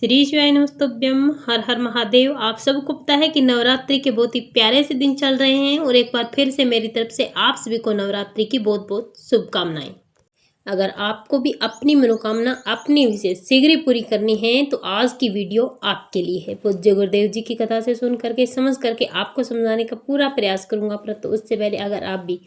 श्री शिवाय नमस्तुभ्यम। हर हर महादेव। आप सबको पता है कि नवरात्रि के बहुत ही प्यारे से दिन चल रहे हैं और एक बार फिर से मेरी तरफ से आप सभी को नवरात्रि की बहुत बहुत शुभकामनाएं। अगर आपको भी अपनी मनोकामना अपनी विशेष शीघ्र ही पूरी करनी है तो आज की वीडियो आपके लिए है। पूज्य गुरुदेव जी की कथा से सुन करके समझ करके आपको समझाने का पूरा प्रयास करूंगा, परंतु उससे पहले अगर आप भी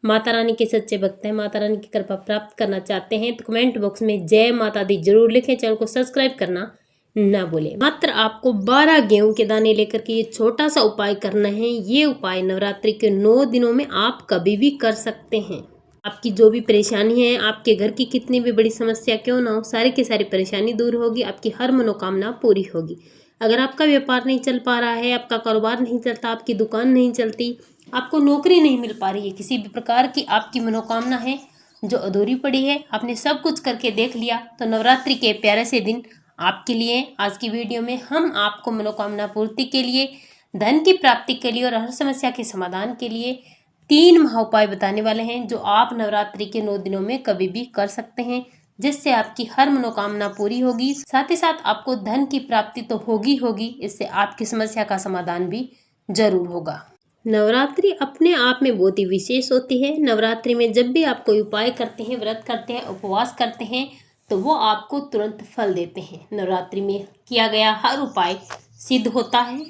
माता रानी के सच्चे भक्त हैं, माता रानी की कृपा प्राप्त करना चाहते हैं तो कमेंट बॉक्स में जय माता दी जरूर लिखें। चैनल को सब्सक्राइब करना ना बोले। मात्र आपको 12 गेहूं के दाने लेकर के ये छोटा सा उपाय करना है। ये उपाय नवरात्रि के 9 दिनों में आप कभी भी कर सकते हैं। आपकी जो भी परेशानी है, आपके घर की कितनी भी बड़ी समस्या क्यों ना हो, सारी की सारी परेशानी दूर होगी, आपकी हर मनोकामना पूरी होगी। अगर आपका व्यापार नहीं चल पा रहा है, आपका कारोबार नहीं चलता, आपकी दुकान नहीं चलती, आपको नौकरी नहीं मिल पा रही है, किसी भी प्रकार की आपकी मनोकामना है जो अधूरी पड़ी है, आपने सब कुछ करके देख लिया, तो नवरात्रि के प्यारे से दिन आपके लिए। आज की वीडियो में हम आपको मनोकामना पूर्ति के लिए, धन की प्राप्ति के लिए और हर समस्या के समाधान के लिए 3 महा उपाय बताने वाले हैं जो आप नवरात्रि के 9 दिनों में कभी भी कर सकते हैं, जिससे आपकी हर मनोकामना पूरी होगी। साथ ही साथ आपको धन की प्राप्ति तो होगी, इससे आपकी समस्या का समाधान भी जरूर होगा। नवरात्रि अपने आप में बहुत ही विशेष होती है। नवरात्रि में जब भी आप कोई उपाय करते हैं, व्रत करते हैं, उपवास करते हैं तो वो आपको तुरंत फल देते हैं। नवरात्रि में किया गया हर उपाय सिद्ध होता है।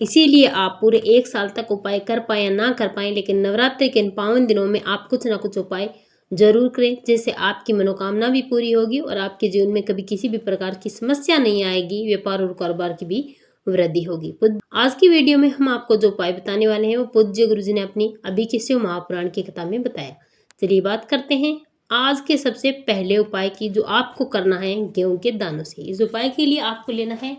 इसीलिए आप पूरे 1 साल तक उपाय कर पाए या ना कर पाए, लेकिन नवरात्रि के इन पावन दिनों में आप कुछ ना कुछ उपाय जरूर करें, जिससे आपकी मनोकामना भी पूरी होगी और आपके जीवन में कभी किसी भी प्रकार की समस्या नहीं आएगी। व्यापार और कारोबार की भी वृद्धि होगी। आज की वीडियो में हम आपको जो उपाय बताने वाले हैं वो पूज्य गुरुजी ने अपनी अभी के शिव महापुराण की कथा में बताया। चलिए बात करते हैं आज के सबसे पहले उपाय की, जो आपको करना है गेहूं के दानों से। इस उपाय के लिए आपको लेना है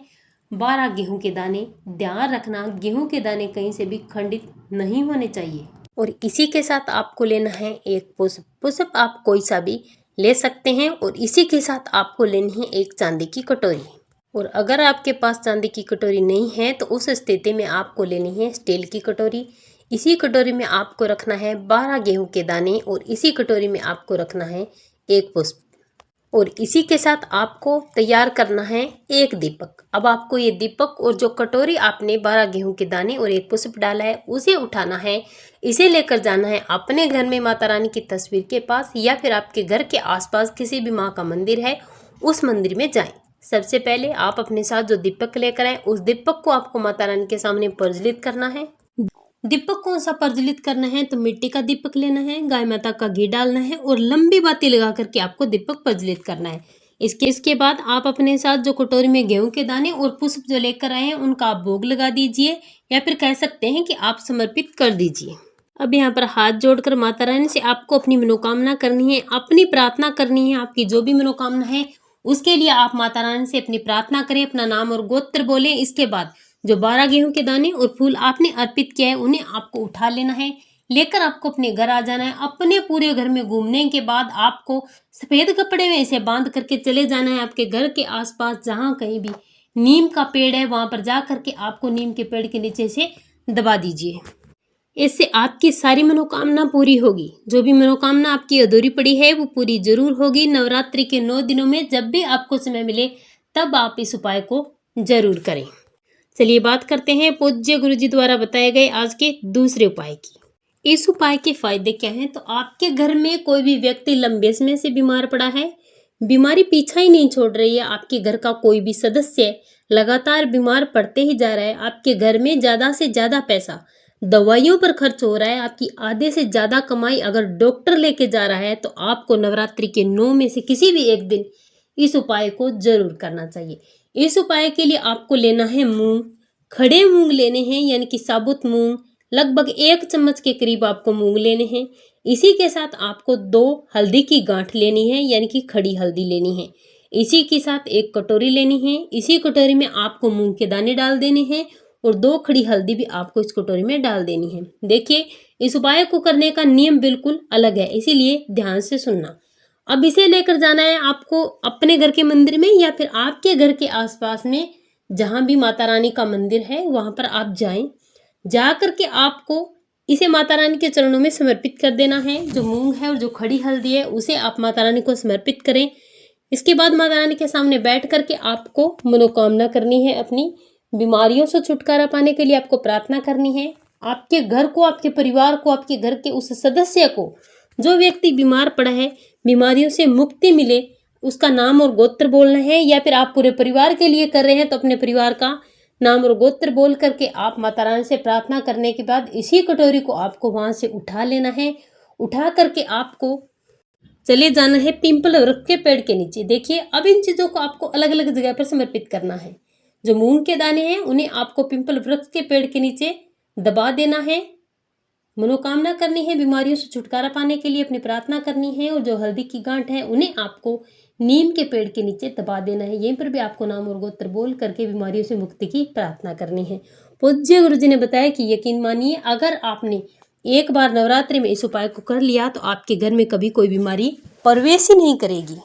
12 गेहूं के दाने। ध्यान रखना, गेहूं के दाने कहीं से भी खंडित नहीं होने चाहिए। और इसी के साथ आपको लेना है एक पुष्प। पुष्प आप कोई सा भी ले सकते हैं। और इसी के साथ आपको लेनी है एक चांदी की कटोरी। और अगर आपके पास चांदी की कटोरी नहीं है तो उस स्थिति में आपको लेनी है स्टील की कटोरी। इसी कटोरी में आपको रखना है 12 गेहूं के दाने और इसी कटोरी में आपको रखना है एक पुष्प। और इसी के साथ आपको तैयार करना है एक दीपक। अब आपको ये दीपक और जो कटोरी आपने 12 गेहूं के दाने और एक पुष्प डाला है उसे उठाना है। इसे लेकर जाना है अपने घर में माता रानी की तस्वीर के पास, या फिर आपके घर के आसपास किसी भी माँ का मंदिर है उस मंदिर में जाएं। सबसे पहले आप अपने साथ जो दीपक लेकर आए उस दीपक को आपको माता रानी के सामने प्रज्वलित करना है। दीपक कौन सा प्रज्वलित करना है तो मिट्टी का दीपक लेना है, गाय माता का घी डालना है और लंबी बाती लगा करके आपको दीपक प्रज्वलित करना है। इसके बाद आप अपने साथ जो कटोरी में गेहूं के दाने और पुष्प जो लेकर आए हैं उनका आप भोग लगा दीजिए, या फिर कह सकते हैं कि आप समर्पित कर दीजिए। अब यहाँ पर हाथ जोड़कर माता रानी से आपको अपनी मनोकामना करनी है, अपनी प्रार्थना करनी है। आपकी जो भी मनोकामना है उसके लिए आप माता रानी से अपनी प्रार्थना करें, अपना नाम और गोत्र बोलें। इसके बाद जो 12 गेहूं के दाने और फूल आपने अर्पित किया है उन्हें आपको उठा लेना है, लेकर आपको अपने घर आ जाना है। अपने पूरे घर में घूमने के बाद आपको सफेद कपड़े में इसे बांध करके चले जाना है। आपके घर के आसपास जहां कहीं भी नीम का पेड़ है वहां पर जा करके आपको नीम के पेड़ के नीचे से दबा दीजिए। इससे आपकी सारी मनोकामना पूरी होगी। जो भी मनोकामना आपकी अधूरी पड़ी है वो पूरी जरूर होगी। नवरात्रि के 9 दिनों में जब भी आपको समय मिले तब आप इस उपाय को जरूर करें। चलिए बात करते हैं पूज्य गुरुजी द्वारा बताए गए आज के दूसरे उपाय की। इस उपाय के फायदे क्या हैं तो आपके घर में कोई भी व्यक्ति लंबे समय से बीमार पड़ा है, बीमारी पीछा ही नहीं छोड़ रही है, आपके घर का कोई भी सदस्य लगातार बीमार पड़ते ही जा रहा है, आपके घर में ज्यादा से ज्यादा पैसा दवाइयों पर खर्च हो रहा है, आपकी आधे से ज्यादा कमाई अगर डॉक्टर लेके जा रहा है, तो आपको नवरात्रि के 9 में से किसी भी एक दिन इस उपाय को जरूर करना चाहिए। इस उपाय के लिए आपको लेना है मूंग। खड़े मूंग लेने हैं, यानी कि साबुत मूंग। लगभग 1 चम्मच के करीब आपको मूंग लेने हैं। इसी के साथ आपको 2 हल्दी की गांठ लेनी है, यानी कि खड़ी हल्दी लेनी है। इसी के साथ एक कटोरी लेनी है। इसी कटोरी में आपको मूंग के दाने डाल देने हैं और 2 खड़ी हल्दी भी आपको इस कटोरी में डाल देनी है। देखिए, इस उपाय को करने का नियम बिल्कुल अलग है, इसीलिए ध्यान से सुनना। अब इसे लेकर जाना है आपको अपने घर के मंदिर में, या फिर आपके घर के आसपास में जहां भी माता रानी का मंदिर है वहां पर आप जाएं। जा करके आपको इसे माता रानी के चरणों में समर्पित कर देना है। जो मूंग है और जो खड़ी हल्दी है उसे आप माता रानी को समर्पित करें। इसके बाद माता रानी के सामने बैठ करके आपको मनोकामना करनी है। अपनी बीमारियों से छुटकारा पाने के लिए आपको प्रार्थना करनी है। आपके घर को, आपके परिवार को, आपके घर के उस सदस्य को, जो व्यक्ति बीमार पड़ा है, बीमारियों से मुक्ति मिले, उसका नाम और गोत्र बोलना है। या फिर आप पूरे परिवार के लिए कर रहे हैं तो अपने परिवार का नाम और गोत्र बोल करके आप माता रानी से प्रार्थना करने के बाद इसी कटोरी को आपको वहां से उठा लेना है। उठा करके आपको चले जाना है पिंपल वृक्ष के पेड़ के नीचे। देखिए, अब इन चीजों को आपको अलग अलग जगह पर समर्पित करना है। जो मूंग के दाने हैं उन्हें आपको पिंपल वृक्ष के पेड़ के नीचे दबा देना है। मनोकामना करनी है, बीमारियों से छुटकारा पाने के लिए अपनी प्रार्थना करनी है। और जो हल्दी की गांठ है उन्हें आपको नीम के पेड़ के नीचे दबा देना है। यहीं पर भी आपको नाम और गोत्र बोल करके बीमारियों से मुक्ति की प्रार्थना करनी है। पूज्य गुरु जी ने बताया कि यकीन मानिए, अगर आपने एक बार नवरात्रि में इस उपाय को कर लिया तो आपके घर में कभी कोई बीमारी प्रवेश ही नहीं करेगी।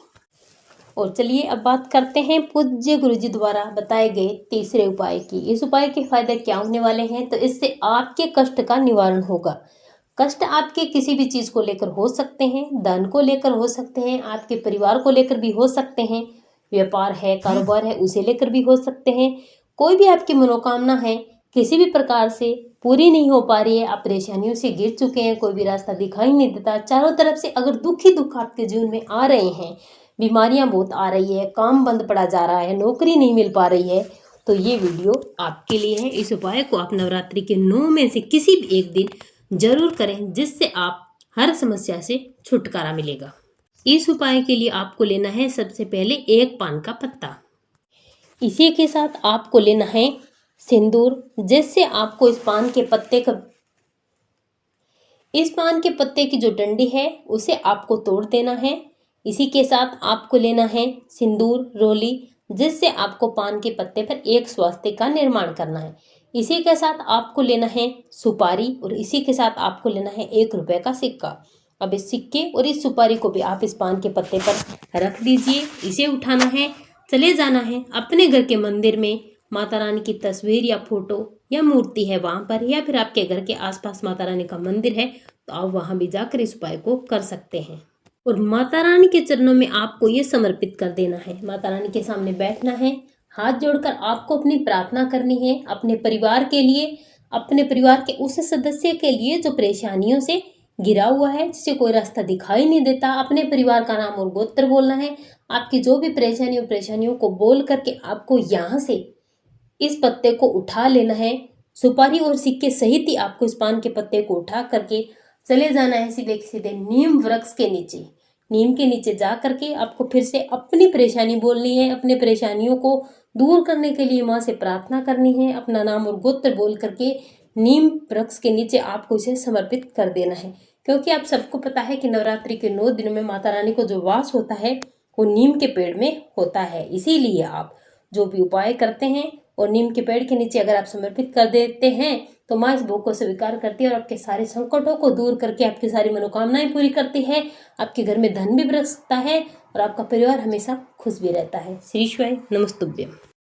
और चलिए अब बात करते हैं पूज्य गुरु जी द्वारा बताए गए तीसरे उपाय की। इस उपाय के फायदे क्या होने वाले हैं? तो इससे आपके कष्ट का निवारण होगा। कष्ट आपके किसी भी चीज को लेकर हो सकते हैं, धन को लेकर हो सकते हैं, आपके परिवार को लेकर भी हो सकते हैं, व्यापार है, कारोबार है, उसे लेकर भी हो सकते हैं। कोई भी आपकी मनोकामना है किसी भी प्रकार से पूरी नहीं हो पा रही है, आप परेशानियों से घिर चुके हैं, कोई भी रास्ता दिखाई नहीं देता, चारों तरफ से अगर दुख ही दुख आपके जीवन में आ रहे हैं, बीमारियां बहुत आ रही है, काम बंद पड़ा जा रहा है, नौकरी नहीं मिल पा रही है, तो ये वीडियो आपके लिए है। इस उपाय को आप नवरात्रि के 9 में से किसी भी एक दिन जरूर करें, जिससे आप हर समस्या से छुटकारा मिलेगा। इस उपाय के लिए आपको लेना है सबसे पहले एक पान का पत्ता। इसी के साथ आपको लेना है सिंदूर, जिससे आपको इस पान के पत्ते की जो डंडी है उसे आपको तोड़ देना है। इसी के साथ आपको लेना है सिंदूर रोली, जिससे आपको पान के पत्ते पर एक स्वास्तिक का निर्माण करना है। इसी के साथ आपको लेना है सुपारी और इसी के साथ आपको लेना है 1 रुपए का सिक्का। अब इस सिक्के और इस सुपारी को भी आप इस पान के पत्ते पर रख दीजिए। इसे उठाना है, चले जाना है अपने घर के मंदिर में, माता रानी की तस्वीर या फोटो या मूर्ति है वहां पर, या फिर आपके घर के आसपास माता रानी का मंदिर है तो आप वहां भी जाकर इस उपाय को कर सकते हैं। और माता रानी के चरणों में आपको ये समर्पित कर देना है। माता रानी के सामने बैठना है, हाथ जोड़कर आपको अपनी प्रार्थना करनी है अपने परिवार के लिए, अपने परिवार के उस सदस्य के लिए जो परेशानियों से घिरा हुआ है, जिसे कोई रास्ता दिखाई नहीं देता। अपने परिवार का नाम और गोत्र बोलना है। आपकी जो भी परेशानियों को बोल करके आपको यहाँ से इस पत्ते को उठा लेना है। सुपारी और सिक्के सहित ही आपको इस पान के पत्ते को उठा करके चले जाना है सीधे सीधे नीम वृक्ष के नीचे। नीम के नीचे जा करके आपको फिर से अपनी परेशानी बोलनी है। अपने परेशानियों को दूर करने के लिए माँ से प्रार्थना करनी है। अपना नाम और गोत्र बोल करके नीम वृक्ष के नीचे आपको इसे समर्पित कर देना है। क्योंकि आप सबको पता है कि नवरात्रि के 9 दिनों में माता रानी को जो वास होता है वो नीम के पेड़ में होता है। इसीलिए आप जो भी उपाय करते हैं और नीम के पेड़ के नीचे अगर आप समर्पित कर देते हैं तो माँ इस भोग को स्वीकार करती है और आपके सारे संकटों को दूर करके आपकी सारी मनोकामनाएं पूरी करती है। आपके घर में धन भी बरसता है और आपका परिवार हमेशा खुश भी रहता है। श्री शिवाय नमस्तुभ्यम।